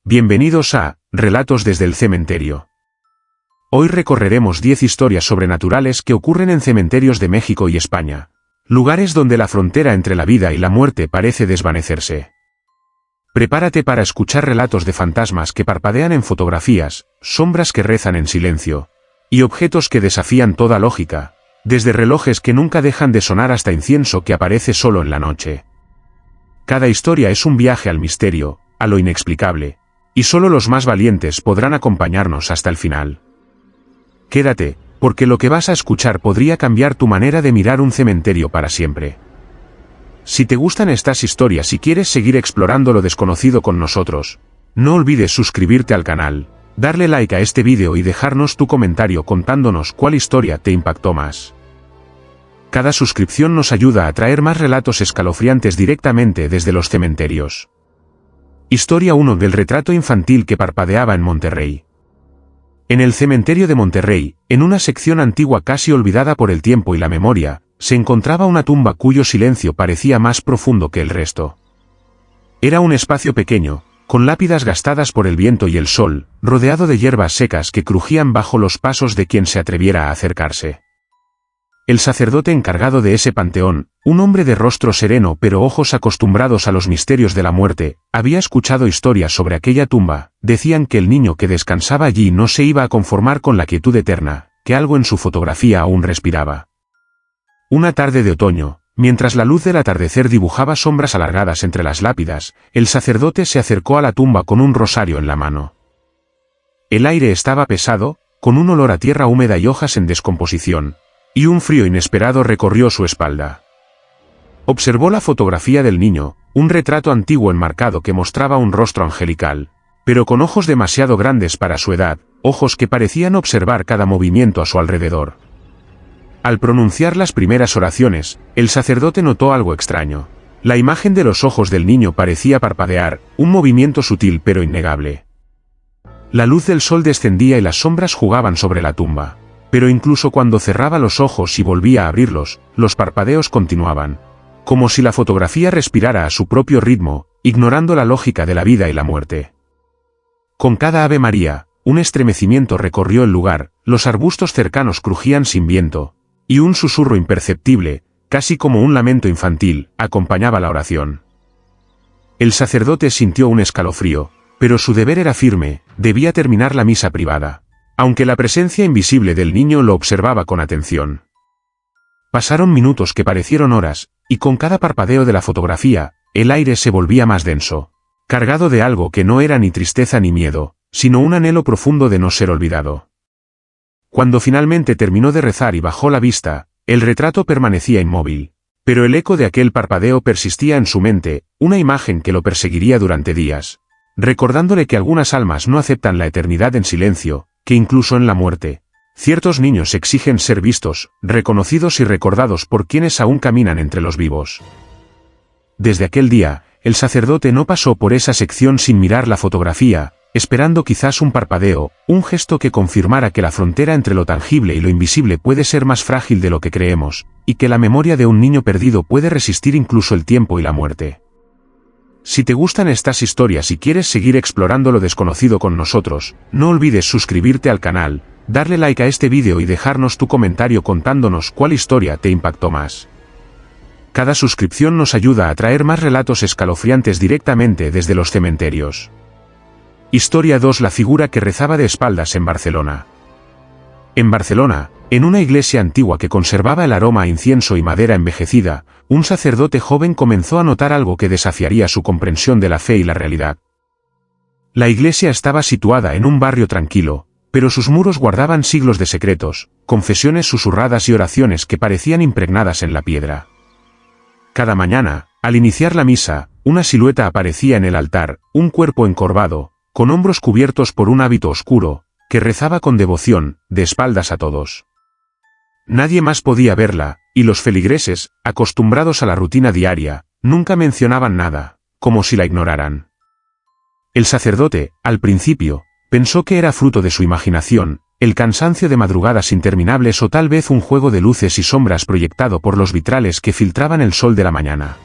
Bienvenidos a Relatos desde el Cementerio. Hoy recorreremos 10 historias sobrenaturales que ocurren en cementerios de México y España, lugares donde la frontera entre la vida y la muerte parece desvanecerse. Prepárate para escuchar relatos de fantasmas que parpadean en fotografías, sombras que rezan en silencio, y objetos que desafían toda lógica, desde relojes que nunca dejan de sonar hasta incienso que aparece solo en la noche. Cada historia es un viaje al misterio, a lo inexplicable, y solo los más valientes podrán acompañarnos hasta el final. Quédate, porque lo que vas a escuchar podría cambiar tu manera de mirar un cementerio para siempre. Si te gustan estas historias y quieres seguir explorando lo desconocido con nosotros, no olvides suscribirte al canal, darle like a este vídeo y dejarnos tu comentario contándonos cuál historia te impactó más. Cada suscripción nos ayuda a traer más relatos escalofriantes directamente desde los cementerios. Historia 1 del retrato infantil que parpadeaba en Monterrey. En el cementerio de Monterrey, en una sección antigua casi olvidada por el tiempo y la memoria, se encontraba una tumba cuyo silencio parecía más profundo que el resto. Era un espacio pequeño, con lápidas gastadas por el viento y el sol, rodeado de hierbas secas que crujían bajo los pasos de quien se atreviera a acercarse. El sacerdote encargado de ese panteón, un hombre de rostro sereno pero ojos acostumbrados a los misterios de la muerte, había escuchado historias sobre aquella tumba. Decían que el niño que descansaba allí no se iba a conformar con la quietud eterna, que algo en su fotografía aún respiraba. Una tarde de otoño, mientras la luz del atardecer dibujaba sombras alargadas entre las lápidas, el sacerdote se acercó a la tumba con un rosario en la mano. El aire estaba pesado, con un olor a tierra húmeda y hojas en descomposición, y un frío inesperado recorrió su espalda. Observó la fotografía del niño, un retrato antiguo enmarcado que mostraba un rostro angelical, pero con ojos demasiado grandes para su edad, ojos que parecían observar cada movimiento a su alrededor. Al pronunciar las primeras oraciones, el sacerdote notó algo extraño. La imagen de los ojos del niño parecía parpadear, un movimiento sutil pero innegable. La luz del sol descendía y las sombras jugaban sobre la tumba. Pero incluso cuando cerraba los ojos y volvía a abrirlos, los parpadeos continuaban. Como si la fotografía respirara a su propio ritmo, ignorando la lógica de la vida y la muerte. Con cada Ave María, un estremecimiento recorrió el lugar, los arbustos cercanos crujían sin viento, y un susurro imperceptible, casi como un lamento infantil, acompañaba la oración. El sacerdote sintió un escalofrío, pero su deber era firme, debía terminar la misa privada. Aunque la presencia invisible del niño lo observaba con atención. Pasaron minutos que parecieron horas, y con cada parpadeo de la fotografía, el aire se volvía más denso, cargado de algo que no era ni tristeza ni miedo, sino un anhelo profundo de no ser olvidado. Cuando finalmente terminó de rezar y bajó la vista, el retrato permanecía inmóvil, pero el eco de aquel parpadeo persistía en su mente, una imagen que lo perseguiría durante días, recordándole que algunas almas no aceptan la eternidad en silencio, que incluso en la muerte, ciertos niños exigen ser vistos, reconocidos y recordados por quienes aún caminan entre los vivos. Desde aquel día, el sacerdote no pasó por esa sección sin mirar la fotografía, esperando quizás un parpadeo, un gesto que confirmara que la frontera entre lo tangible y lo invisible puede ser más frágil de lo que creemos, y que la memoria de un niño perdido puede resistir incluso el tiempo y la muerte. Si te gustan estas historias y quieres seguir explorando lo desconocido con nosotros, no olvides suscribirte al canal, darle like a este vídeo y dejarnos tu comentario contándonos cuál historia te impactó más. Cada suscripción nos ayuda a traer más relatos escalofriantes directamente desde los cementerios. Historia 2: La figura que rezaba de espaldas en Barcelona. En Barcelona, en una iglesia antigua que conservaba el aroma a incienso y madera envejecida, un sacerdote joven comenzó a notar algo que desafiaría su comprensión de la fe y la realidad. La iglesia estaba situada en un barrio tranquilo, pero sus muros guardaban siglos de secretos, confesiones susurradas y oraciones que parecían impregnadas en la piedra. Cada mañana, al iniciar la misa, una silueta aparecía en el altar, un cuerpo encorvado, con hombros cubiertos por un hábito oscuro, que rezaba con devoción, de espaldas a todos. Nadie más podía verla, y los feligreses, acostumbrados a la rutina diaria, nunca mencionaban nada, como si la ignoraran. El sacerdote, al principio, pensó que era fruto de su imaginación, el cansancio de madrugadas interminables o tal vez un juego de luces y sombras proyectado por los vitrales que filtraban el sol de la mañana.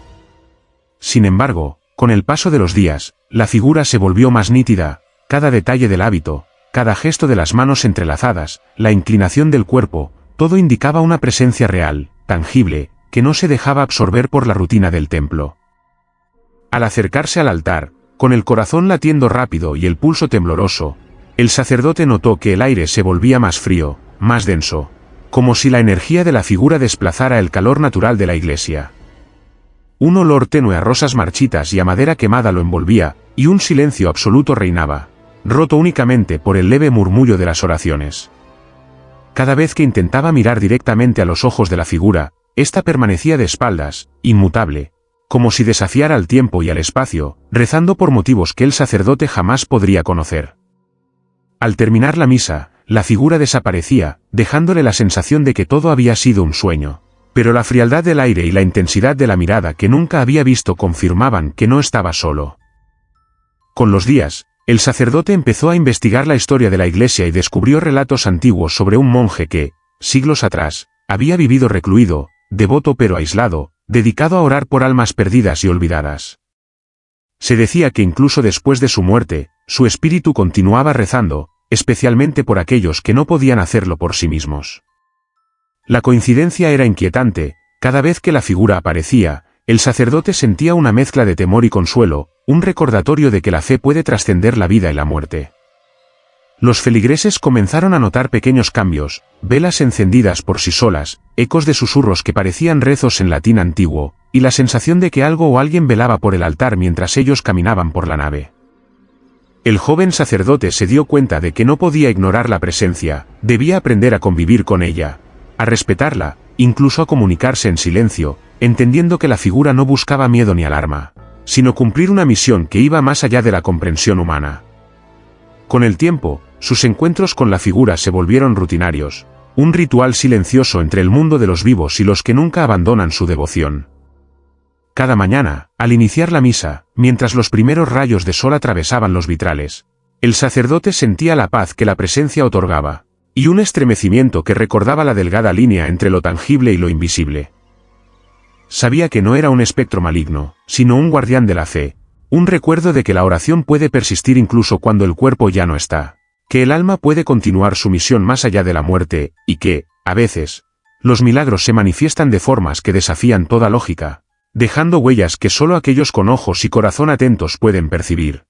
Sin embargo, Con el paso de los días, la figura se volvió más nítida, cada detalle del hábito, cada gesto de las manos entrelazadas, la inclinación del cuerpo, todo indicaba una presencia real, tangible, que no se dejaba absorber por la rutina del templo. Al acercarse al altar, con el corazón latiendo rápido y el pulso tembloroso, el sacerdote notó que el aire se volvía más frío, más denso, como si la energía de la figura desplazara el calor natural de la iglesia. Un olor tenue a rosas marchitas y a madera quemada lo envolvía, y un silencio absoluto reinaba, roto únicamente por el leve murmullo de las oraciones. Cada vez que intentaba mirar directamente a los ojos de la figura, ésta permanecía de espaldas, inmutable, como si desafiara al tiempo y al espacio, rezando por motivos que el sacerdote jamás podría conocer. Al terminar la misa, la figura desaparecía, dejándole la sensación de que todo había sido un sueño. Pero la frialdad del aire y la intensidad de la mirada que nunca había visto confirmaban que no estaba solo. Con los días, el sacerdote empezó a investigar la historia de la iglesia y descubrió relatos antiguos sobre un monje que, siglos atrás, había vivido recluido, devoto pero aislado, dedicado a orar por almas perdidas y olvidadas. Se decía que incluso después de su muerte, su espíritu continuaba rezando, especialmente por aquellos que no podían hacerlo por sí mismos. La coincidencia era inquietante, cada vez que la figura aparecía, el sacerdote sentía una mezcla de temor y consuelo, un recordatorio de que la fe puede trascender la vida y la muerte. Los feligreses comenzaron a notar pequeños cambios, velas encendidas por sí solas, ecos de susurros que parecían rezos en latín antiguo, y la sensación de que algo o alguien velaba por el altar mientras ellos caminaban por la nave. El joven sacerdote se dio cuenta de que no podía ignorar la presencia, debía aprender a convivir con ella, a respetarla, incluso a comunicarse en silencio, entendiendo que la figura no buscaba miedo ni alarma, sino cumplir una misión que iba más allá de la comprensión humana. Con el tiempo, sus encuentros con la figura se volvieron rutinarios, un ritual silencioso entre el mundo de los vivos y los que nunca abandonan su devoción. Cada mañana, al iniciar la misa, mientras los primeros rayos de sol atravesaban los vitrales, el sacerdote sentía la paz que la presencia otorgaba, y un estremecimiento que recordaba la delgada línea entre lo tangible y lo invisible. Sabía que no era un espectro maligno, sino un guardián de la fe, un recuerdo de que la oración puede persistir incluso cuando el cuerpo ya no está, que el alma puede continuar su misión más allá de la muerte, y que, a veces, los milagros se manifiestan de formas que desafían toda lógica, dejando huellas que solo aquellos con ojos y corazón atentos pueden percibir.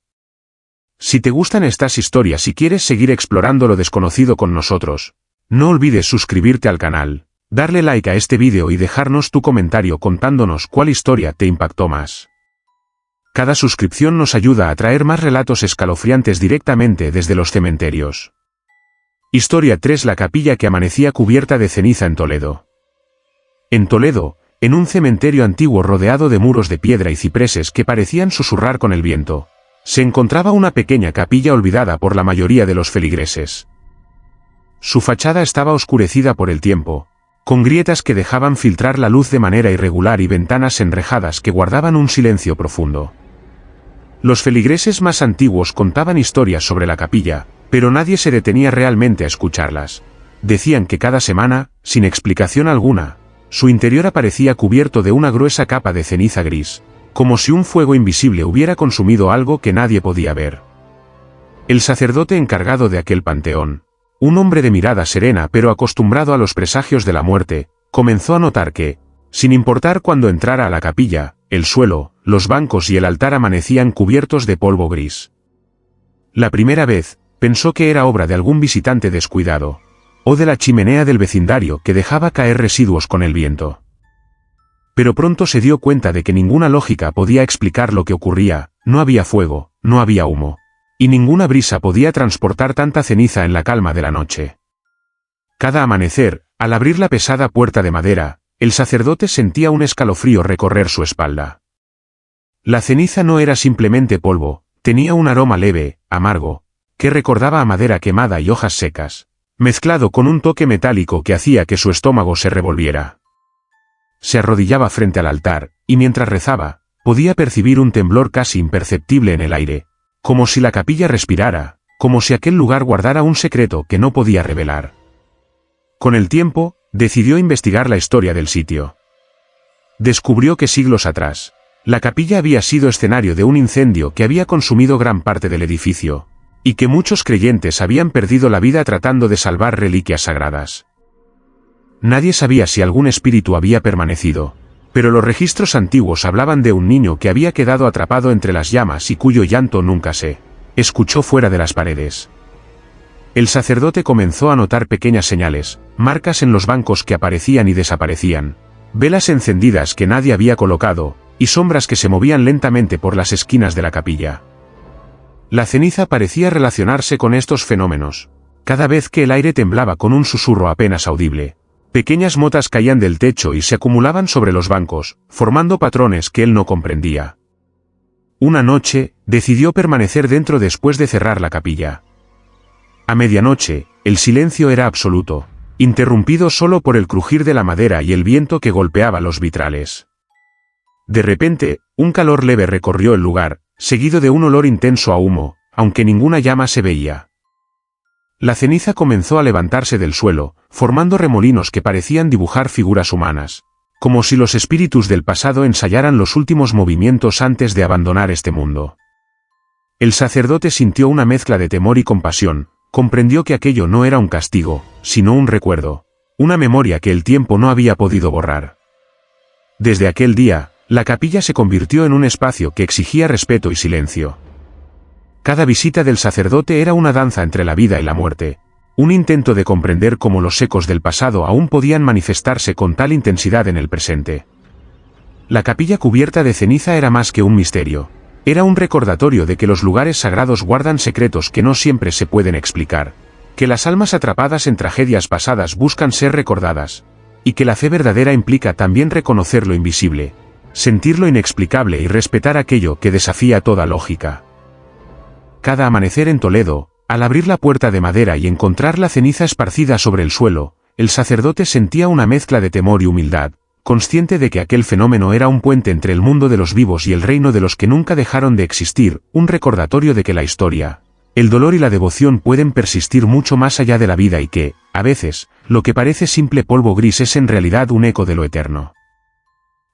Si te gustan estas historias y quieres seguir explorando lo desconocido con nosotros, no olvides suscribirte al canal, darle like a este vídeo y dejarnos tu comentario contándonos cuál historia te impactó más. Cada suscripción nos ayuda a traer más relatos escalofriantes directamente desde los cementerios. Historia 3: La capilla que amanecía cubierta de ceniza en Toledo. En Toledo, en un cementerio antiguo rodeado de muros de piedra y cipreses que parecían susurrar con el viento, se encontraba una pequeña capilla olvidada por la mayoría de los feligreses. Su fachada estaba oscurecida por el tiempo, con grietas que dejaban filtrar la luz de manera irregular y ventanas enrejadas que guardaban un silencio profundo. Los feligreses más antiguos contaban historias sobre la capilla, pero nadie se detenía realmente a escucharlas. Decían que cada semana, sin explicación alguna, su interior aparecía cubierto de una gruesa capa de ceniza gris, como si un fuego invisible hubiera consumido algo que nadie podía ver. El sacerdote encargado de aquel panteón, un hombre de mirada serena pero acostumbrado a los presagios de la muerte, comenzó a notar que, sin importar cuándo entrara a la capilla, el suelo, los bancos y el altar amanecían cubiertos de polvo gris. La primera vez, pensó que era obra de algún visitante descuidado, o de la chimenea del vecindario que dejaba caer residuos con el viento. Pero pronto se dio cuenta de que ninguna lógica podía explicar lo que ocurría, no había fuego, no había humo, y ninguna brisa podía transportar tanta ceniza en la calma de la noche. Cada amanecer, al abrir la pesada puerta de madera, el sacerdote sentía un escalofrío recorrer su espalda. La ceniza no era simplemente polvo, tenía un aroma leve, amargo, que recordaba a madera quemada y hojas secas, mezclado con un toque metálico que hacía que su estómago se revolviera. Se arrodillaba frente al altar, y mientras rezaba, podía percibir un temblor casi imperceptible en el aire, como si la capilla respirara, como si aquel lugar guardara un secreto que no podía revelar. Con el tiempo, decidió investigar la historia del sitio. Descubrió que siglos atrás, La capilla había sido escenario de un incendio que había consumido gran parte del edificio, y que muchos creyentes habían perdido la vida tratando de salvar reliquias sagradas. Nadie sabía si algún espíritu había permanecido, pero los registros antiguos hablaban de un niño que había quedado atrapado entre las llamas y cuyo llanto nunca se escuchó fuera de las paredes. El sacerdote comenzó a notar pequeñas señales, marcas en los bancos que aparecían y desaparecían, velas encendidas que nadie había colocado, y sombras que se movían lentamente por las esquinas de la capilla. La ceniza parecía relacionarse con estos fenómenos. Cada vez que el aire temblaba con un susurro apenas audible, pequeñas motas caían del techo y se acumulaban sobre los bancos, formando patrones que él no comprendía. Una noche, decidió permanecer dentro después de cerrar la capilla. A medianoche, el silencio era absoluto, interrumpido solo por el crujir de la madera y el viento que golpeaba los vitrales. De repente, un calor leve recorrió el lugar, seguido de un olor intenso a humo, aunque ninguna llama se veía. La ceniza comenzó a levantarse del suelo, formando remolinos que parecían dibujar figuras humanas, como si los espíritus del pasado ensayaran los últimos movimientos antes de abandonar este mundo. El sacerdote sintió una mezcla de temor y compasión, comprendió que aquello no era un castigo, sino un recuerdo, una memoria que el tiempo no había podido borrar. Desde aquel día, la capilla se convirtió en un espacio que exigía respeto y silencio. Cada visita del sacerdote era una danza entre la vida y la muerte, un intento de comprender cómo los ecos del pasado aún podían manifestarse con tal intensidad en el presente. La capilla cubierta de ceniza era más que un misterio. Era un recordatorio de que los lugares sagrados guardan secretos que no siempre se pueden explicar, que las almas atrapadas en tragedias pasadas buscan ser recordadas, y que la fe verdadera implica también reconocer lo invisible, sentir lo inexplicable y respetar aquello que desafía toda lógica. Cada amanecer en Toledo, al abrir la puerta de madera y encontrar la ceniza esparcida sobre el suelo, el sacerdote sentía una mezcla de temor y humildad, consciente de que aquel fenómeno era un puente entre el mundo de los vivos y el reino de los que nunca dejaron de existir, un recordatorio de que la historia, el dolor y la devoción pueden persistir mucho más allá de la vida y que, a veces, lo que parece simple polvo gris es en realidad un eco de lo eterno.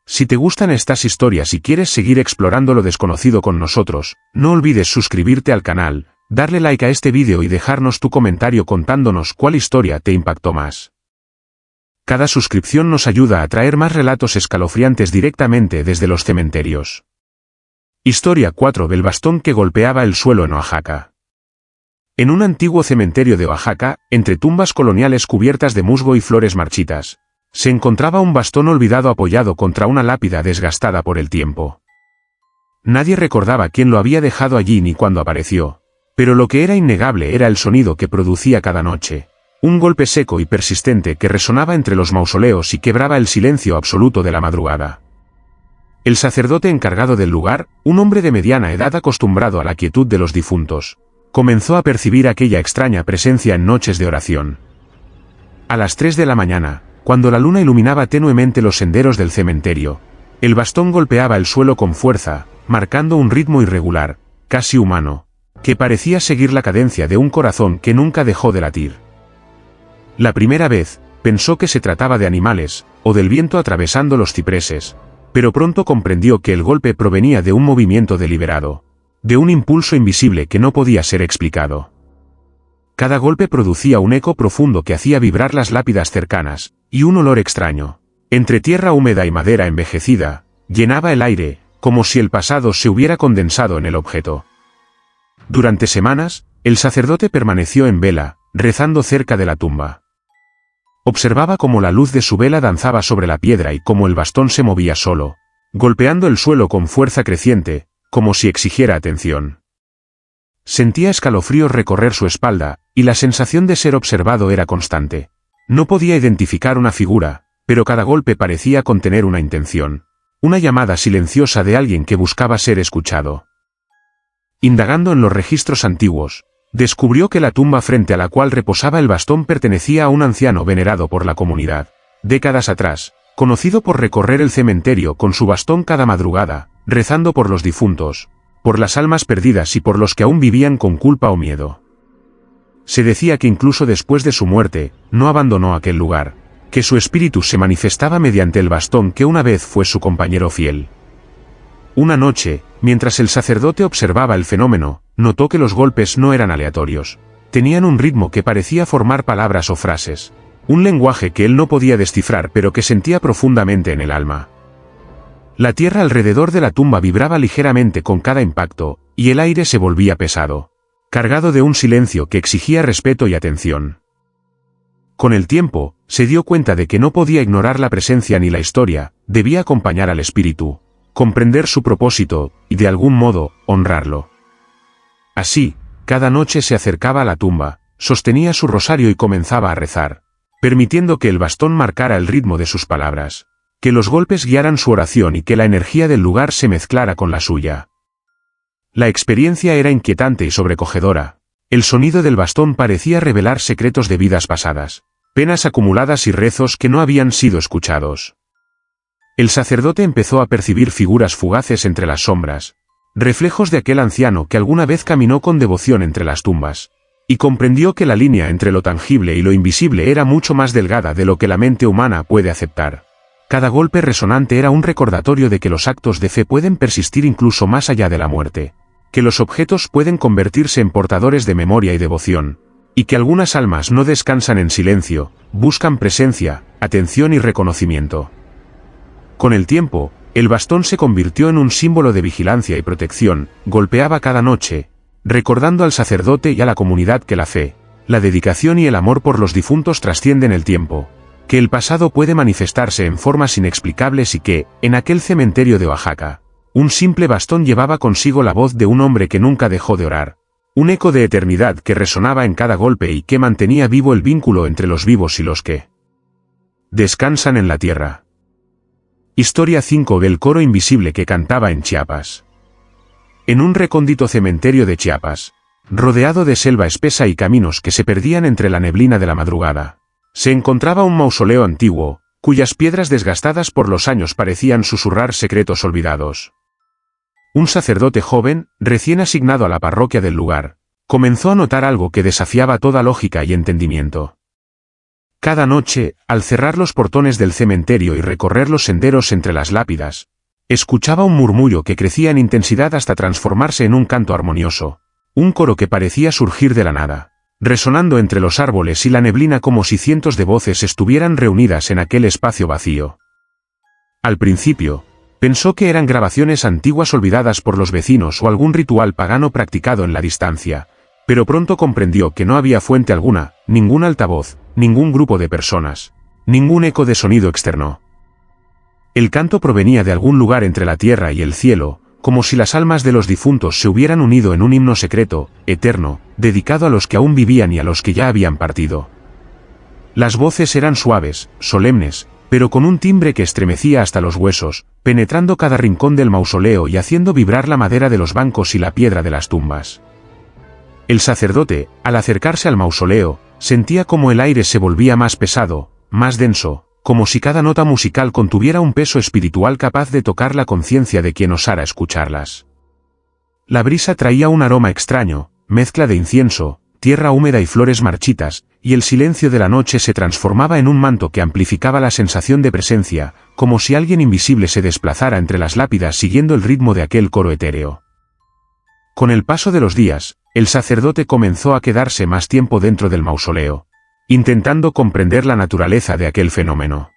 Si te gustan estas historias y quieres seguir explorando lo desconocido con nosotros, no olvides suscribirte al canal, darle like a este vídeo y dejarnos tu comentario contándonos cuál historia te impactó más. Cada suscripción nos ayuda a traer más relatos escalofriantes directamente desde los cementerios. Historia 4 del bastón que golpeaba el suelo en Oaxaca. En un antiguo cementerio de Oaxaca, entre tumbas coloniales cubiertas de musgo y flores marchitas, se encontraba un bastón olvidado apoyado contra una lápida desgastada por el tiempo. Nadie recordaba quién lo había dejado allí ni cuándo apareció, pero lo que era innegable era el sonido que producía cada noche, un golpe seco y persistente que resonaba entre los mausoleos y quebraba el silencio absoluto de la madrugada. El sacerdote encargado del lugar, un hombre de mediana edad acostumbrado a la quietud de los difuntos, comenzó a percibir aquella extraña presencia en noches de oración. A las 3 de la mañana, cuando la luna iluminaba tenuemente los senderos del cementerio, el bastón golpeaba el suelo con fuerza, marcando un ritmo irregular, casi humano, que parecía seguir la cadencia de un corazón que nunca dejó de latir. La primera vez, pensó que se trataba de animales, o del viento atravesando los cipreses, pero pronto comprendió que el golpe provenía de un movimiento deliberado, de un impulso invisible que no podía ser explicado. Cada golpe producía un eco profundo que hacía vibrar las lápidas cercanas, y un olor extraño, entre tierra húmeda y madera envejecida, llenaba el aire, como si el pasado se hubiera condensado en el objeto. Durante semanas, el sacerdote permaneció en vela, rezando cerca de la tumba. Observaba cómo la luz de su vela danzaba sobre la piedra y cómo el bastón se movía solo, golpeando el suelo con fuerza creciente, como si exigiera atención. Sentía escalofríos recorrer su espalda, y la sensación de ser observado era constante. No podía identificar una figura, pero cada golpe parecía contener una intención, una llamada silenciosa de alguien que buscaba ser escuchado. Indagando en los registros antiguos, descubrió que la tumba frente a la cual reposaba el bastón pertenecía a un anciano venerado por la comunidad, décadas atrás, conocido por recorrer el cementerio con su bastón cada madrugada, rezando por los difuntos, por las almas perdidas y por los que aún vivían con culpa o miedo. Se decía que incluso después de su muerte, no abandonó aquel lugar, que su espíritu se manifestaba mediante el bastón que una vez fue su compañero fiel. Una noche, mientras el sacerdote observaba el fenómeno, notó que los golpes no eran aleatorios. Tenían un ritmo que parecía formar palabras o frases. Un lenguaje que él no podía descifrar pero que sentía profundamente en el alma. La tierra alrededor de la tumba vibraba ligeramente con cada impacto, y el aire se volvía pesado, cargado de un silencio que exigía respeto y atención. Con el tiempo, se dio cuenta de que no podía ignorar la presencia ni la historia, debía acompañar al espíritu, comprender su propósito, y de algún modo, honrarlo. Así, cada noche se acercaba a la tumba, sostenía su rosario y comenzaba a rezar, permitiendo que el bastón marcara el ritmo de sus palabras, que los golpes guiaran su oración y que la energía del lugar se mezclara con la suya. La experiencia era inquietante y sobrecogedora. El sonido del bastón parecía revelar secretos de vidas pasadas, penas acumuladas y rezos que no habían sido escuchados. El sacerdote empezó a percibir figuras fugaces entre las sombras, reflejos de aquel anciano que alguna vez caminó con devoción entre las tumbas, y comprendió que la línea entre lo tangible y lo invisible era mucho más delgada de lo que la mente humana puede aceptar. Cada golpe resonante era un recordatorio de que los actos de fe pueden persistir incluso más allá de la muerte, que los objetos pueden convertirse en portadores de memoria y devoción, y que algunas almas no descansan en silencio, buscan presencia, atención y reconocimiento. Con el tiempo, el bastón se convirtió en un símbolo de vigilancia y protección, golpeaba cada noche, recordando al sacerdote y a la comunidad que la fe, la dedicación y el amor por los difuntos trascienden el tiempo, que el pasado puede manifestarse en formas inexplicables y que, en aquel cementerio de Oaxaca, un simple bastón llevaba consigo la voz de un hombre que nunca dejó de orar, un eco de eternidad que resonaba en cada golpe y que mantenía vivo el vínculo entre los vivos y los que descansan en la tierra. Historia 5 del coro invisible que cantaba en Chiapas. En un recóndito cementerio de Chiapas, rodeado de selva espesa y caminos que se perdían entre la neblina de la madrugada, se encontraba un mausoleo antiguo, cuyas piedras desgastadas por los años parecían susurrar secretos olvidados. Un sacerdote joven, recién asignado a la parroquia del lugar, comenzó a notar algo que desafiaba toda lógica y entendimiento. Cada noche, al cerrar los portones del cementerio y recorrer los senderos entre las lápidas, escuchaba un murmullo que crecía en intensidad hasta transformarse en un canto armonioso, un coro que parecía surgir de la nada, resonando entre los árboles y la neblina como si cientos de voces estuvieran reunidas en aquel espacio vacío. Al principio, pensó que eran grabaciones antiguas olvidadas por los vecinos o algún ritual pagano practicado en la distancia, pero pronto comprendió que no había fuente alguna, ningún altavoz, ningún grupo de personas, ningún eco de sonido externo. El canto provenía de algún lugar entre la tierra y el cielo, como si las almas de los difuntos se hubieran unido en un himno secreto, eterno, dedicado a los que aún vivían y a los que ya habían partido. Las voces eran suaves, solemnes, pero con un timbre que estremecía hasta los huesos, penetrando cada rincón del mausoleo y haciendo vibrar la madera de los bancos y la piedra de las tumbas. El sacerdote, al acercarse al mausoleo, sentía como el aire se volvía más pesado, más denso, como si cada nota musical contuviera un peso espiritual capaz de tocar la conciencia de quien osara escucharlas. La brisa traía un aroma extraño, mezcla de incienso, tierra húmeda y flores marchitas, y el silencio de la noche se transformaba en un manto que amplificaba la sensación de presencia, como si alguien invisible se desplazara entre las lápidas siguiendo el ritmo de aquel coro etéreo. Con el paso de los días, el sacerdote comenzó a quedarse más tiempo dentro del mausoleo, intentando comprender la naturaleza de aquel fenómeno.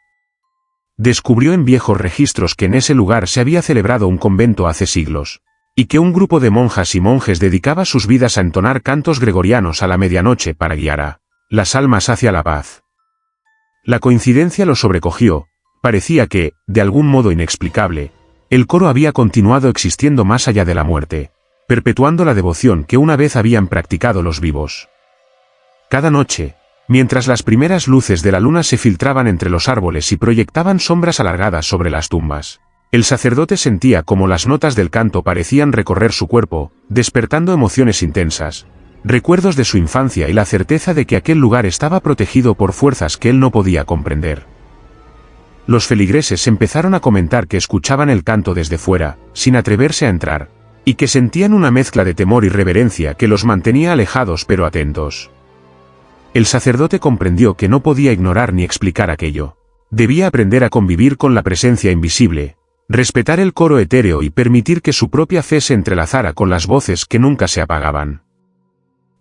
Descubrió en viejos registros que en ese lugar se había celebrado un convento hace siglos, y que un grupo de monjas y monjes dedicaba sus vidas a entonar cantos gregorianos a la medianoche para guiar a las almas hacia la paz. La coincidencia lo sobrecogió, parecía que, de algún modo inexplicable, el coro había continuado existiendo más allá de la muerte, perpetuando la devoción que una vez habían practicado los vivos. Cada noche, mientras las primeras luces de la luna se filtraban entre los árboles y proyectaban sombras alargadas sobre las tumbas, el sacerdote sentía como las notas del canto parecían recorrer su cuerpo, despertando emociones intensas, recuerdos de su infancia y la certeza de que aquel lugar estaba protegido por fuerzas que él no podía comprender. Los feligreses empezaron a comentar que escuchaban el canto desde fuera, sin atreverse a entrar, y que sentían una mezcla de temor y reverencia que los mantenía alejados pero atentos. El sacerdote comprendió que no podía ignorar ni explicar aquello. Debía aprender a convivir con la presencia invisible, respetar el coro etéreo y permitir que su propia fe se entrelazara con las voces que nunca se apagaban.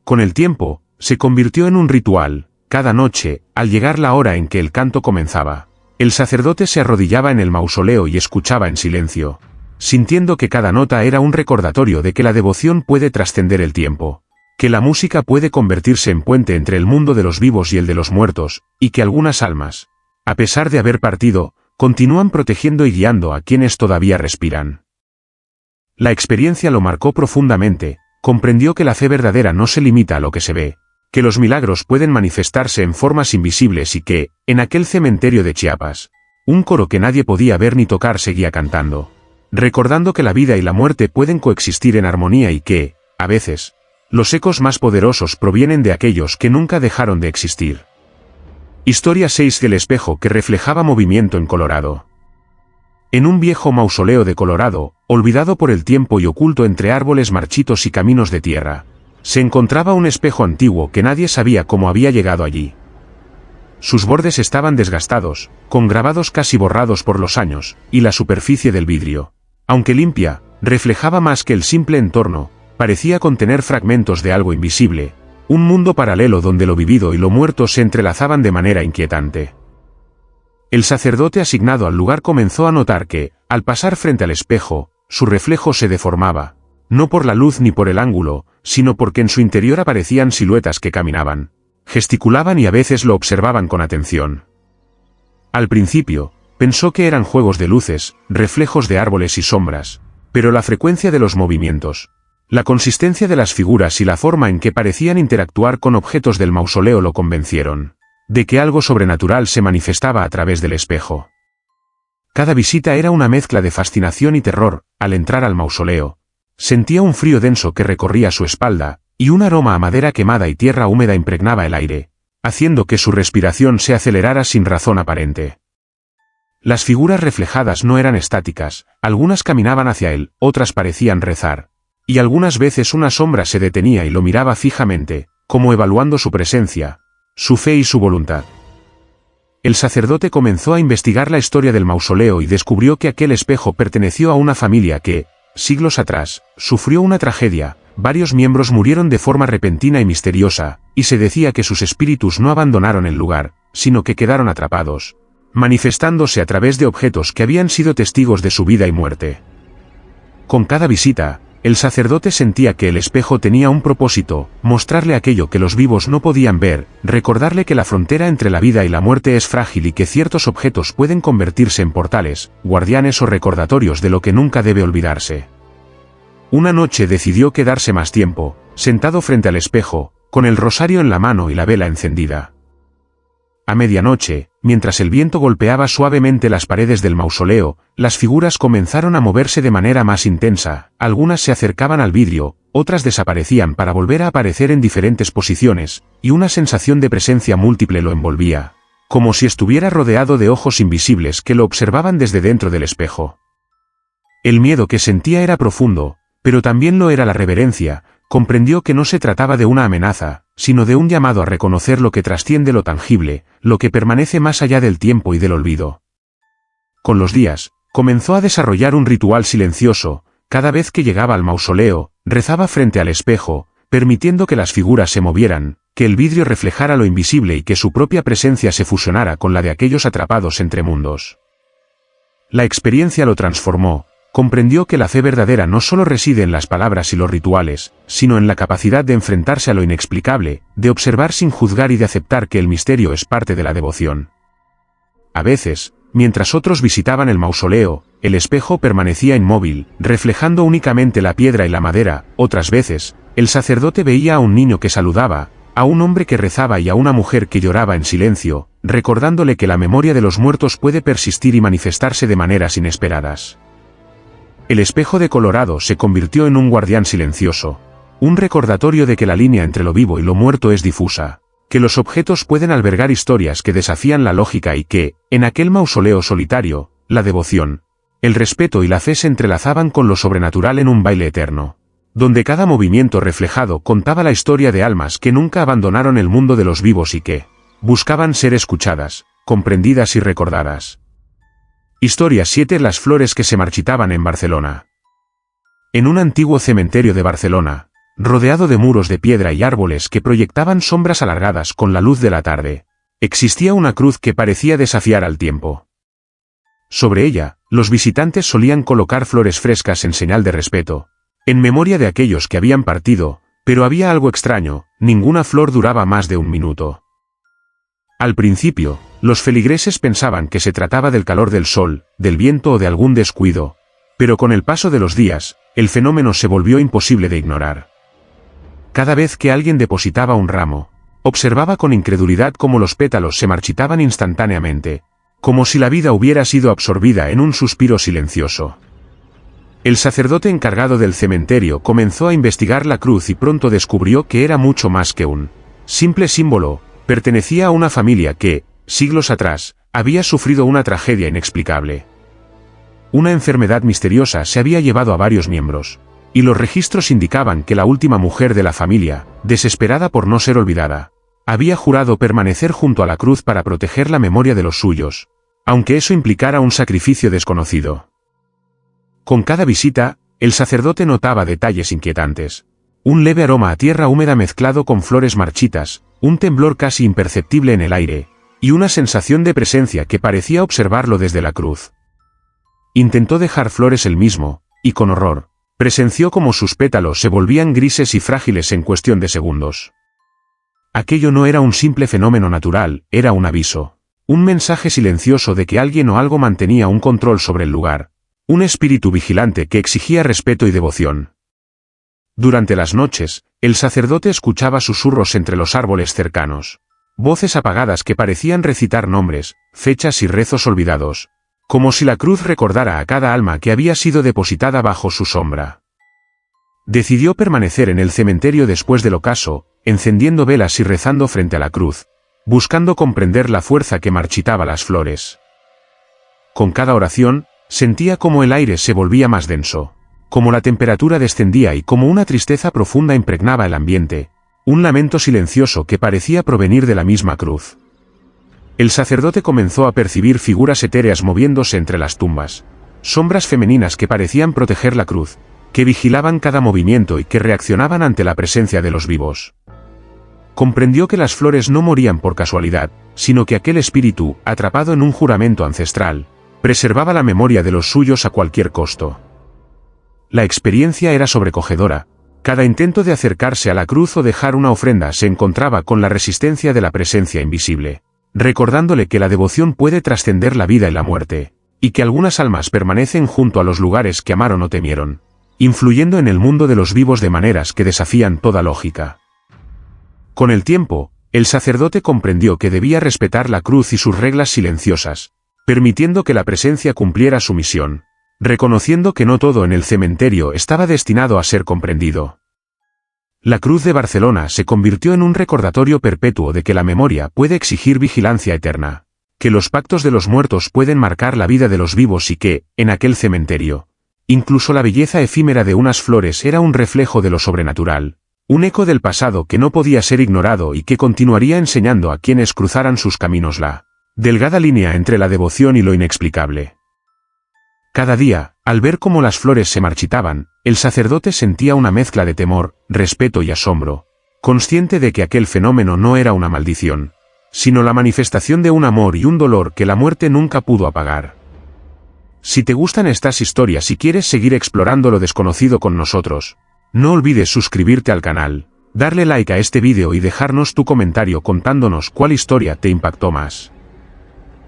Con el tiempo, se convirtió en un ritual. Cada noche, al llegar la hora en que el canto comenzaba, el sacerdote se arrodillaba en el mausoleo y escuchaba en silencio, sintiendo que cada nota era un recordatorio de que la devoción puede trascender el tiempo, que la música puede convertirse en puente entre el mundo de los vivos y el de los muertos, y que algunas almas, a pesar de haber partido, continúan protegiendo y guiando a quienes todavía respiran. La experiencia lo marcó profundamente, comprendió que la fe verdadera no se limita a lo que se ve, que los milagros pueden manifestarse en formas invisibles y que, en aquel cementerio de Chiapas, un coro que nadie podía ver ni tocar seguía cantando, recordando que la vida y la muerte pueden coexistir en armonía y que, a veces, los ecos más poderosos provienen de aquellos que nunca dejaron de existir. Historia 6 del espejo que reflejaba movimiento en Colorado. En un viejo mausoleo de Colorado, olvidado por el tiempo y oculto entre árboles marchitos y caminos de tierra, se encontraba un espejo antiguo que nadie sabía cómo había llegado allí. Sus bordes estaban desgastados, con grabados casi borrados por los años, y la superficie del vidrio, aunque limpia, reflejaba más que el simple entorno, parecía contener fragmentos de algo invisible, un mundo paralelo donde lo vivido y lo muerto se entrelazaban de manera inquietante. El sacerdote asignado al lugar comenzó a notar que, al pasar frente al espejo, su reflejo se deformaba, no por la luz ni por el ángulo, sino porque en su interior aparecían siluetas que caminaban, gesticulaban y a veces lo observaban con atención. Al principio, pensó que eran juegos de luces, reflejos de árboles y sombras, pero la frecuencia de los movimientos, la consistencia de las figuras y la forma en que parecían interactuar con objetos del mausoleo lo convencieron de que algo sobrenatural se manifestaba a través del espejo. Cada visita era una mezcla de fascinación y terror. Al entrar al mausoleo, sentía un frío denso que recorría su espalda, y un aroma a madera quemada y tierra húmeda impregnaba el aire, haciendo que su respiración se acelerara sin razón aparente. Las figuras reflejadas no eran estáticas, algunas caminaban hacia él, otras parecían rezar, y algunas veces una sombra se detenía y lo miraba fijamente, como evaluando su presencia, su fe y su voluntad. El sacerdote comenzó a investigar la historia del mausoleo y descubrió que aquel espejo perteneció a una familia que, siglos atrás, sufrió una tragedia. Varios miembros murieron de forma repentina y misteriosa, y se decía que sus espíritus no abandonaron el lugar, sino que quedaron atrapados, manifestándose a través de objetos que habían sido testigos de su vida y muerte. Con cada visita, el sacerdote sentía que el espejo tenía un propósito, mostrarle aquello que los vivos no podían ver, recordarle que la frontera entre la vida y la muerte es frágil y que ciertos objetos pueden convertirse en portales, guardianes o recordatorios de lo que nunca debe olvidarse. Una noche decidió quedarse más tiempo, sentado frente al espejo, con el rosario en la mano y la vela encendida. A medianoche, mientras el viento golpeaba suavemente las paredes del mausoleo, las figuras comenzaron a moverse de manera más intensa, algunas se acercaban al vidrio, otras desaparecían para volver a aparecer en diferentes posiciones, y una sensación de presencia múltiple lo envolvía, como si estuviera rodeado de ojos invisibles que lo observaban desde dentro del espejo. El miedo que sentía era profundo, pero también lo era la reverencia. Comprendió que no se trataba de una amenaza, sino de un llamado a reconocer lo que trasciende lo tangible, lo que permanece más allá del tiempo y del olvido. Con los días, comenzó a desarrollar un ritual silencioso. Cada vez que llegaba al mausoleo, rezaba frente al espejo, permitiendo que las figuras se movieran, que el vidrio reflejara lo invisible y que su propia presencia se fusionara con la de aquellos atrapados entre mundos. La experiencia lo transformó. Comprendió que la fe verdadera no solo reside en las palabras y los rituales, sino en la capacidad de enfrentarse a lo inexplicable, de observar sin juzgar y de aceptar que el misterio es parte de la devoción. A veces, mientras otros visitaban el mausoleo, el espejo permanecía inmóvil, reflejando únicamente la piedra y la madera. Otras veces, el sacerdote veía a un niño que saludaba, a un hombre que rezaba y a una mujer que lloraba en silencio, recordándole que la memoria de los muertos puede persistir y manifestarse de maneras inesperadas. El espejo de Colorado se convirtió en un guardián silencioso, un recordatorio de que la línea entre lo vivo y lo muerto es difusa, que los objetos pueden albergar historias que desafían la lógica y que, en aquel mausoleo solitario, la devoción, el respeto y la fe se entrelazaban con lo sobrenatural en un baile eterno, donde cada movimiento reflejado contaba la historia de almas que nunca abandonaron el mundo de los vivos y que buscaban ser escuchadas, comprendidas y recordadas. Historia 7. Las flores que se marchitaban en Barcelona. En un antiguo cementerio de Barcelona, rodeado de muros de piedra y árboles que proyectaban sombras alargadas con la luz de la tarde, existía una cruz que parecía desafiar al tiempo. Sobre ella, los visitantes solían colocar flores frescas en señal de respeto, en memoria de aquellos que habían partido, pero había algo extraño: ninguna flor duraba más de un minuto. Al principio, los feligreses pensaban que se trataba del calor del sol, del viento o de algún descuido, pero con el paso de los días, el fenómeno se volvió imposible de ignorar. Cada vez que alguien depositaba un ramo, observaba con incredulidad cómo los pétalos se marchitaban instantáneamente, como si la vida hubiera sido absorbida en un suspiro silencioso. El sacerdote encargado del cementerio comenzó a investigar la cruz y pronto descubrió que era mucho más que un simple símbolo. Pertenecía a una familia que, siglos atrás, había sufrido una tragedia inexplicable. Una enfermedad misteriosa se había llevado a varios miembros, y los registros indicaban que la última mujer de la familia, desesperada por no ser olvidada, había jurado permanecer junto a la cruz para proteger la memoria de los suyos, aunque eso implicara un sacrificio desconocido. Con cada visita, el sacerdote notaba detalles inquietantes: un leve aroma a tierra húmeda mezclado con flores marchitas, un temblor casi imperceptible en el aire, y una sensación de presencia que parecía observarlo desde la cruz. Intentó dejar flores él mismo, y con horror, presenció cómo sus pétalos se volvían grises y frágiles en cuestión de segundos. Aquello no era un simple fenómeno natural, era un aviso, un mensaje silencioso de que alguien o algo mantenía un control sobre el lugar, un espíritu vigilante que exigía respeto y devoción. Durante las noches, el sacerdote escuchaba susurros entre los árboles cercanos, voces apagadas que parecían recitar nombres, fechas y rezos olvidados, como si la cruz recordara a cada alma que había sido depositada bajo su sombra. Decidió permanecer en el cementerio después del ocaso, encendiendo velas y rezando frente a la cruz, buscando comprender la fuerza que marchitaba las flores. Con cada oración, sentía como el aire se volvía más denso, como la temperatura descendía y como una tristeza profunda impregnaba el ambiente, un lamento silencioso que parecía provenir de la misma cruz. El sacerdote comenzó a percibir figuras etéreas moviéndose entre las tumbas, sombras femeninas que parecían proteger la cruz, que vigilaban cada movimiento y que reaccionaban ante la presencia de los vivos. Comprendió que las flores no morían por casualidad, sino que aquel espíritu, atrapado en un juramento ancestral, preservaba la memoria de los suyos a cualquier costo. La experiencia era sobrecogedora. Cada intento de acercarse a la cruz o dejar una ofrenda se encontraba con la resistencia de la presencia invisible, recordándole que la devoción puede trascender la vida y la muerte, y que algunas almas permanecen junto a los lugares que amaron o temieron, influyendo en el mundo de los vivos de maneras que desafían toda lógica. Con el tiempo, el sacerdote comprendió que debía respetar la cruz y sus reglas silenciosas, permitiendo que la presencia cumpliera su misión, reconociendo que no todo en el cementerio estaba destinado a ser comprendido. La cruz de Barcelona se convirtió en un recordatorio perpetuo de que la memoria puede exigir vigilancia eterna, que los pactos de los muertos pueden marcar la vida de los vivos y que, en aquel cementerio, incluso la belleza efímera de unas flores era un reflejo de lo sobrenatural, un eco del pasado que no podía ser ignorado y que continuaría enseñando a quienes cruzaran sus caminos la delgada línea entre la devoción y lo inexplicable. Cada día, al ver cómo las flores se marchitaban, el sacerdote sentía una mezcla de temor, respeto y asombro, consciente de que aquel fenómeno no era una maldición, sino la manifestación de un amor y un dolor que la muerte nunca pudo apagar. Si te gustan estas historias y quieres seguir explorando lo desconocido con nosotros, no olvides suscribirte al canal, darle like a este vídeo y dejarnos tu comentario contándonos cuál historia te impactó más.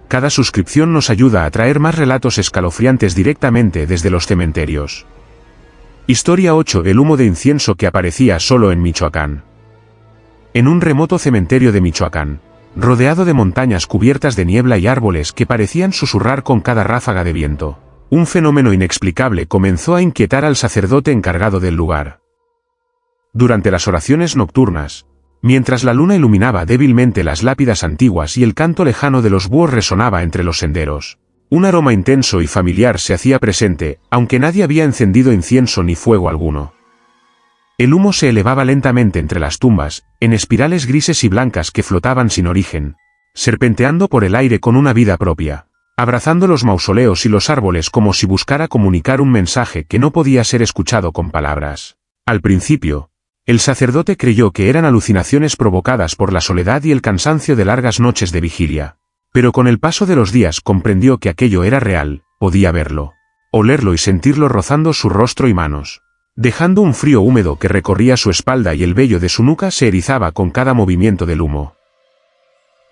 Cada suscripción nos ayuda a traer más relatos escalofriantes directamente desde los cementerios. Historia 8. El humo de incienso que aparecía solo en Michoacán. En un remoto cementerio de Michoacán, rodeado de montañas cubiertas de niebla y árboles que parecían susurrar con cada ráfaga de viento, un fenómeno inexplicable comenzó a inquietar al sacerdote encargado del lugar. Durante las oraciones nocturnas, mientras la luna iluminaba débilmente las lápidas antiguas y el canto lejano de los búhos resonaba entre los senderos, un aroma intenso y familiar se hacía presente, aunque nadie había encendido incienso ni fuego alguno. El humo se elevaba lentamente entre las tumbas, en espirales grises y blancas que flotaban sin origen, serpenteando por el aire con una vida propia, abrazando los mausoleos y los árboles como si buscara comunicar un mensaje que no podía ser escuchado con palabras. Al principio, el sacerdote creyó que eran alucinaciones provocadas por la soledad y el cansancio de largas noches de vigilia. Pero con el paso de los días comprendió que aquello era real, podía verlo, olerlo y sentirlo rozando su rostro y manos, dejando un frío húmedo que recorría su espalda y el vello de su nuca se erizaba con cada movimiento del humo.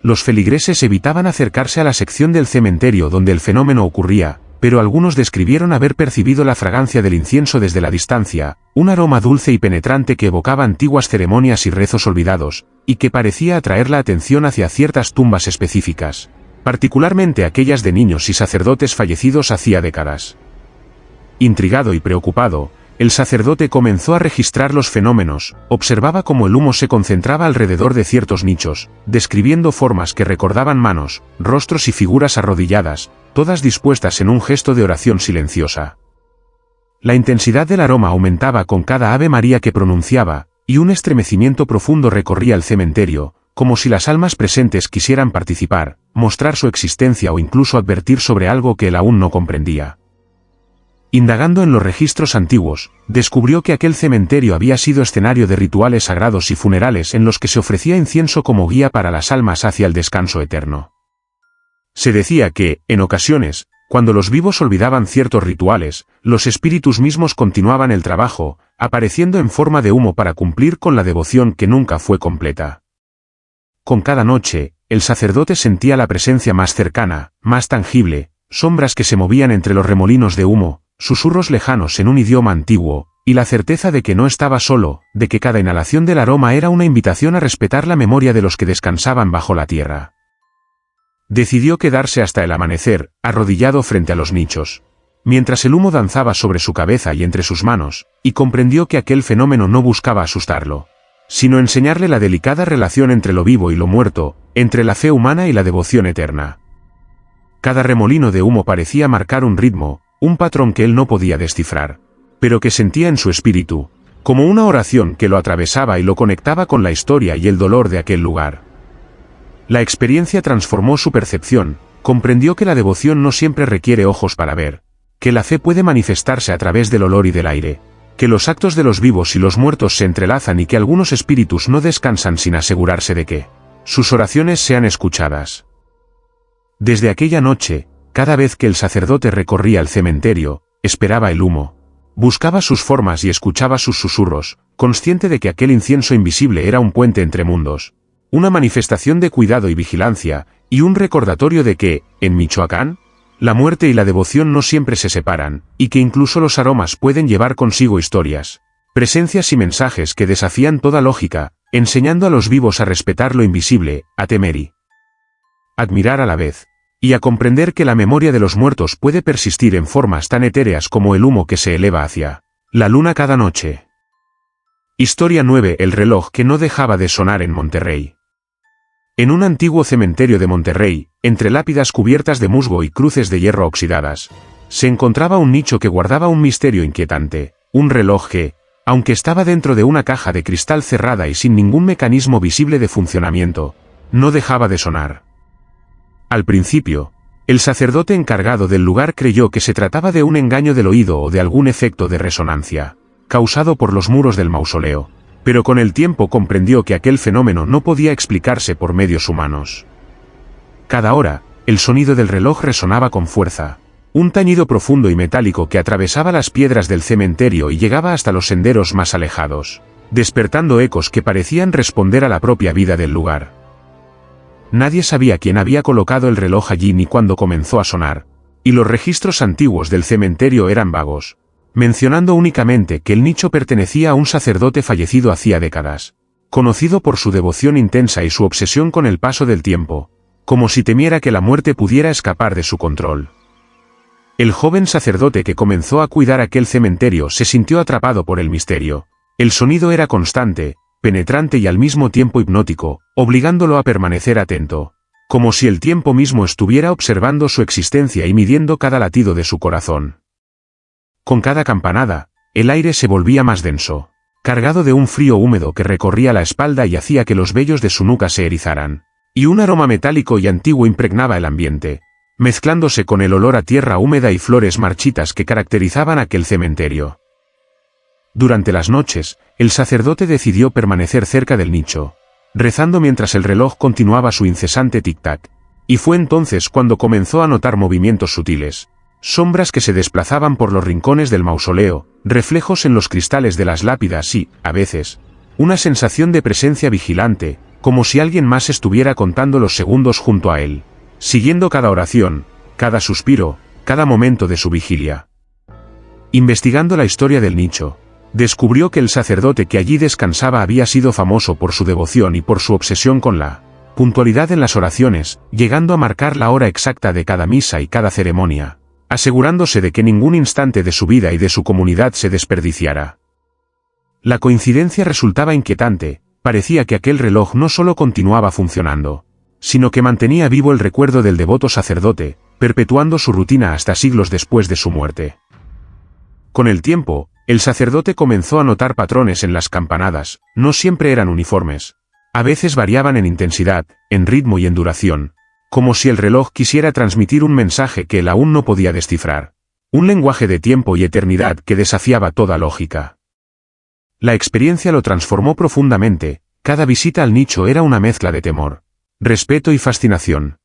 Los feligreses evitaban acercarse a la sección del cementerio donde el fenómeno ocurría, pero algunos describieron haber percibido la fragancia del incienso desde la distancia, un aroma dulce y penetrante que evocaba antiguas ceremonias y rezos olvidados, y que parecía atraer la atención hacia ciertas tumbas específicas, particularmente aquellas de niños y sacerdotes fallecidos hacía décadas. Intrigado y preocupado, el sacerdote comenzó a registrar los fenómenos, observaba cómo el humo se concentraba alrededor de ciertos nichos, describiendo formas que recordaban manos, rostros y figuras arrodilladas, todas dispuestas en un gesto de oración silenciosa. La intensidad del aroma aumentaba con cada Ave María que pronunciaba, y un estremecimiento profundo recorría el cementerio, como si las almas presentes quisieran participar, mostrar su existencia o incluso advertir sobre algo que él aún no comprendía. Indagando en los registros antiguos, descubrió que aquel cementerio había sido escenario de rituales sagrados y funerales en los que se ofrecía incienso como guía para las almas hacia el descanso eterno. Se decía que, en ocasiones, cuando los vivos olvidaban ciertos rituales, los espíritus mismos continuaban el trabajo, apareciendo en forma de humo para cumplir con la devoción que nunca fue completa. Con cada noche, el sacerdote sentía la presencia más cercana, más tangible, sombras que se movían entre los remolinos de humo, susurros lejanos en un idioma antiguo, y la certeza de que no estaba solo, de que cada inhalación del aroma era una invitación a respetar la memoria de los que descansaban bajo la tierra. Decidió quedarse hasta el amanecer, arrodillado frente a los nichos, mientras el humo danzaba sobre su cabeza y entre sus manos, y comprendió que aquel fenómeno no buscaba asustarlo, sino enseñarle la delicada relación entre lo vivo y lo muerto, entre la fe humana y la devoción eterna. Cada remolino de humo parecía marcar un ritmo, un patrón que él no podía descifrar, pero que sentía en su espíritu, como una oración que lo atravesaba y lo conectaba con la historia y el dolor de aquel lugar. La experiencia transformó su percepción, comprendió que la devoción no siempre requiere ojos para ver, que la fe puede manifestarse a través del olor y del aire, que los actos de los vivos y los muertos se entrelazan y que algunos espíritus no descansan sin asegurarse de que sus oraciones sean escuchadas. Desde aquella noche, cada vez que el sacerdote recorría el cementerio, esperaba el humo, buscaba sus formas y escuchaba sus susurros, consciente de que aquel incienso invisible era un puente entre mundos, una manifestación de cuidado y vigilancia, y un recordatorio de que, en Michoacán, la muerte y la devoción no siempre se separan, y que incluso los aromas pueden llevar consigo historias, presencias y mensajes que desafían toda lógica, enseñando a los vivos a respetar lo invisible, a temer y admirar a la vez, y a comprender que la memoria de los muertos puede persistir en formas tan etéreas como el humo que se eleva hacia la luna cada noche. Historia 9. El reloj que no dejaba de sonar en Monterrey. En un antiguo cementerio de Monterrey, entre lápidas cubiertas de musgo y cruces de hierro oxidadas, se encontraba un nicho que guardaba un misterio inquietante, un reloj que, aunque estaba dentro de una caja de cristal cerrada y sin ningún mecanismo visible de funcionamiento, no dejaba de sonar. Al principio, el sacerdote encargado del lugar creyó que se trataba de un engaño del oído o de algún efecto de resonancia, causado por los muros del mausoleo, pero con el tiempo comprendió que aquel fenómeno no podía explicarse por medios humanos. Cada hora, el sonido del reloj resonaba con fuerza, un tañido profundo y metálico que atravesaba las piedras del cementerio y llegaba hasta los senderos más alejados, despertando ecos que parecían responder a la propia vida del lugar. Nadie sabía quién había colocado el reloj allí ni cuándo comenzó a sonar, y los registros antiguos del cementerio eran vagos, mencionando únicamente que el nicho pertenecía a un sacerdote fallecido hacía décadas, conocido por su devoción intensa y su obsesión con el paso del tiempo, como si temiera que la muerte pudiera escapar de su control. El joven sacerdote que comenzó a cuidar aquel cementerio se sintió atrapado por el misterio. El sonido era constante, penetrante y al mismo tiempo hipnótico, obligándolo a permanecer atento, como si el tiempo mismo estuviera observando su existencia y midiendo cada latido de su corazón. Con cada campanada, el aire se volvía más denso, cargado de un frío húmedo que recorría la espalda y hacía que los vellos de su nuca se erizaran, y un aroma metálico y antiguo impregnaba el ambiente, mezclándose con el olor a tierra húmeda y flores marchitas que caracterizaban aquel cementerio. Durante las noches, el sacerdote decidió permanecer cerca del nicho, rezando mientras el reloj continuaba su incesante tic-tac, y fue entonces cuando comenzó a notar movimientos sutiles, sombras que se desplazaban por los rincones del mausoleo, reflejos en los cristales de las lápidas y, a veces, una sensación de presencia vigilante, como si alguien más estuviera contando los segundos junto a él, siguiendo cada oración, cada suspiro, cada momento de su vigilia. Investigando la historia del nicho, descubrió que el sacerdote que allí descansaba había sido famoso por su devoción y por su obsesión con la puntualidad en las oraciones, llegando a marcar la hora exacta de cada misa y cada ceremonia, asegurándose de que ningún instante de su vida y de su comunidad se desperdiciara. La coincidencia resultaba inquietante, parecía que aquel reloj no solo continuaba funcionando, sino que mantenía vivo el recuerdo del devoto sacerdote, perpetuando su rutina hasta siglos después de su muerte. Con el tiempo, el sacerdote comenzó a notar patrones en las campanadas, no siempre eran uniformes. A veces variaban en intensidad, en ritmo y en duración, como si el reloj quisiera transmitir un mensaje que él aún no podía descifrar, un lenguaje de tiempo y eternidad que desafiaba toda lógica. La experiencia lo transformó profundamente, cada visita al nicho era una mezcla de temor, respeto y fascinación.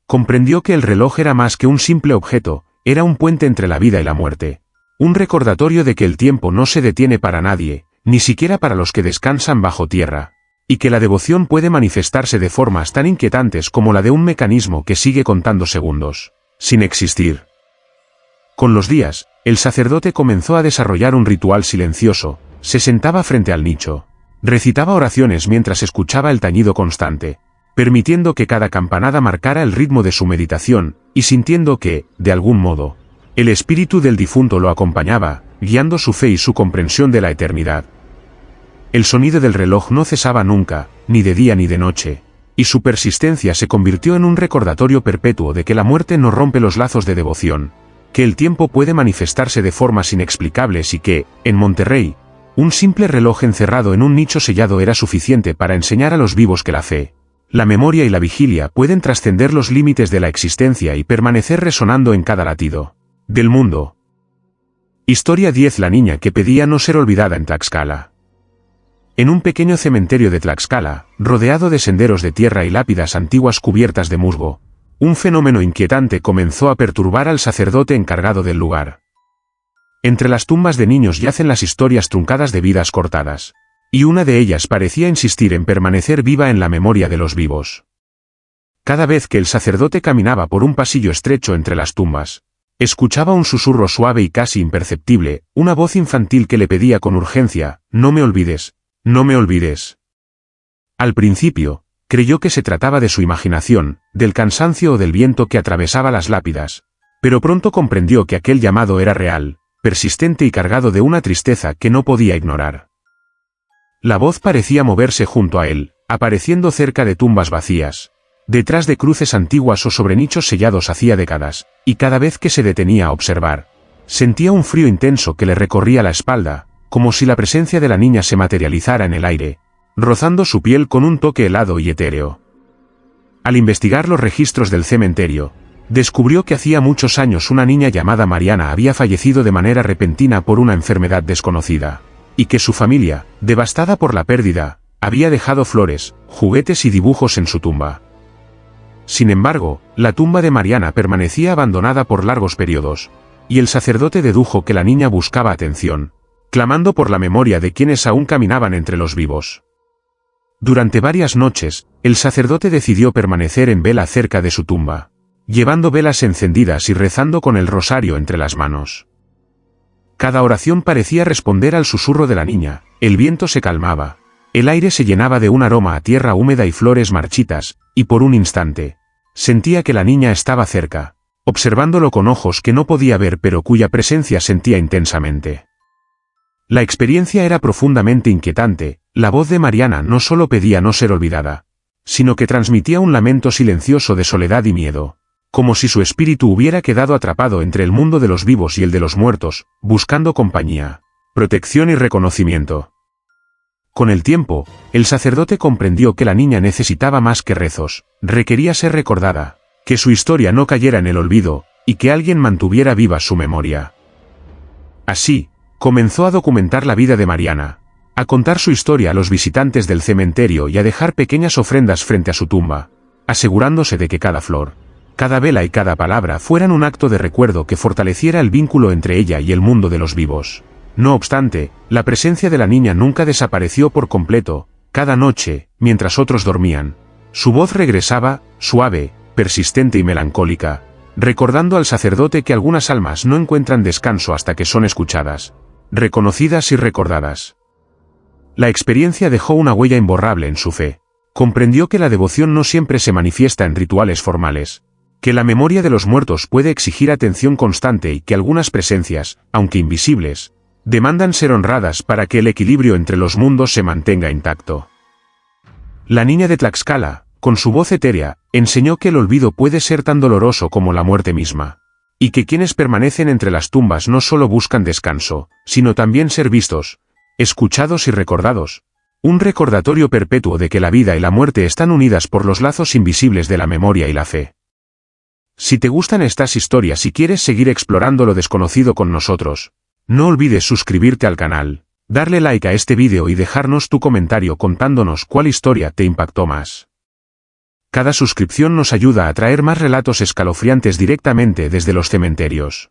Comprendió que el reloj era más que un simple objeto, era un puente entre la vida y la muerte. Un recordatorio de que el tiempo no se detiene para nadie, ni siquiera para los que descansan bajo tierra, y que la devoción puede manifestarse de formas tan inquietantes como la de un mecanismo que sigue contando segundos, sin existir. Con los días, el sacerdote comenzó a desarrollar un ritual silencioso, se sentaba frente al nicho, recitaba oraciones mientras escuchaba el tañido constante, permitiendo que cada campanada marcara el ritmo de su meditación, y sintiendo que, de algún modo, el espíritu del difunto lo acompañaba, guiando su fe y su comprensión de la eternidad. El sonido del reloj no cesaba nunca, ni de día ni de noche, y su persistencia se convirtió en un recordatorio perpetuo de que la muerte no rompe los lazos de devoción, que el tiempo puede manifestarse de formas inexplicables y que, en Monterrey, un simple reloj encerrado en un nicho sellado era suficiente para enseñar a los vivos que la fe, la memoria y la vigilia pueden trascender los límites de la existencia y permanecer resonando en cada latido del mundo. Historia 10. La niña que pedía no ser olvidada en Tlaxcala. En un pequeño cementerio de Tlaxcala, rodeado de senderos de tierra y lápidas antiguas cubiertas de musgo, un fenómeno inquietante comenzó a perturbar al sacerdote encargado del lugar. Entre las tumbas de niños yacen las historias truncadas de vidas cortadas, y una de ellas parecía insistir en permanecer viva en la memoria de los vivos. Cada vez que el sacerdote caminaba por un pasillo estrecho entre las tumbas, escuchaba un susurro suave y casi imperceptible, una voz infantil que le pedía con urgencia: «No me olvides, no me olvides». Al principio, creyó que se trataba de su imaginación, del cansancio o del viento que atravesaba las lápidas, pero pronto comprendió que aquel llamado era real, persistente y cargado de una tristeza que no podía ignorar. La voz parecía moverse junto a él, apareciendo cerca de tumbas vacías, detrás de cruces antiguas o sobre nichos sellados hacía décadas, y cada vez que se detenía a observar, sentía un frío intenso que le recorría la espalda, como si la presencia de la niña se materializara en el aire, rozando su piel con un toque helado y etéreo. Al investigar los registros del cementerio, descubrió que hacía muchos años una niña llamada Mariana había fallecido de manera repentina por una enfermedad desconocida, y que su familia, devastada por la pérdida, había dejado flores, juguetes y dibujos en su tumba. Sin embargo, la tumba de Mariana permanecía abandonada por largos periodos, y el sacerdote dedujo que la niña buscaba atención, clamando por la memoria de quienes aún caminaban entre los vivos. Durante varias noches, el sacerdote decidió permanecer en vela cerca de su tumba, llevando velas encendidas y rezando con el rosario entre las manos. Cada oración parecía responder al susurro de la niña, el viento se calmaba, el aire se llenaba de un aroma a tierra húmeda y flores marchitas, y por un instante, sentía que la niña estaba cerca, observándolo con ojos que no podía ver pero cuya presencia sentía intensamente. La experiencia era profundamente inquietante, la voz de Mariana no solo pedía no ser olvidada, sino que transmitía un lamento silencioso de soledad y miedo, como si su espíritu hubiera quedado atrapado entre el mundo de los vivos y el de los muertos, buscando compañía, protección y reconocimiento. Con el tiempo, el sacerdote comprendió que la niña necesitaba más que rezos, requería ser recordada, Que su historia no cayera en el olvido, y que alguien mantuviera viva su memoria. Así, comenzó a documentar la vida de Mariana, a contar su historia a los visitantes del cementerio y a dejar pequeñas ofrendas frente a su tumba, asegurándose de que cada flor, cada vela y cada palabra fueran un acto de recuerdo que fortaleciera el vínculo entre ella y el mundo de los vivos. No obstante, la presencia de la niña nunca desapareció por completo. Cada noche, mientras otros dormían, su voz regresaba, suave, persistente y melancólica, recordando al sacerdote que algunas almas no encuentran descanso hasta que son escuchadas, reconocidas y recordadas. La experiencia dejó una huella imborrable en su fe. Comprendió que la devoción no siempre se manifiesta en rituales formales, que la memoria de los muertos puede exigir atención constante y que algunas presencias, aunque invisibles, demandan ser honradas para que el equilibrio entre los mundos se mantenga intacto. La niña de Tlaxcala, con su voz etérea, enseñó que el olvido puede ser tan doloroso como la muerte misma, y que quienes permanecen entre las tumbas no solo buscan descanso, sino también ser vistos, escuchados y recordados. Un recordatorio perpetuo de que la vida y la muerte están unidas por los lazos invisibles de la memoria y la fe. Si te gustan estas historias y quieres seguir explorando lo desconocido con nosotros, no olvides suscribirte al canal, darle like a este vídeo y dejarnos tu comentario contándonos cuál historia te impactó más. Cada suscripción nos ayuda a traer más relatos escalofriantes directamente desde los cementerios.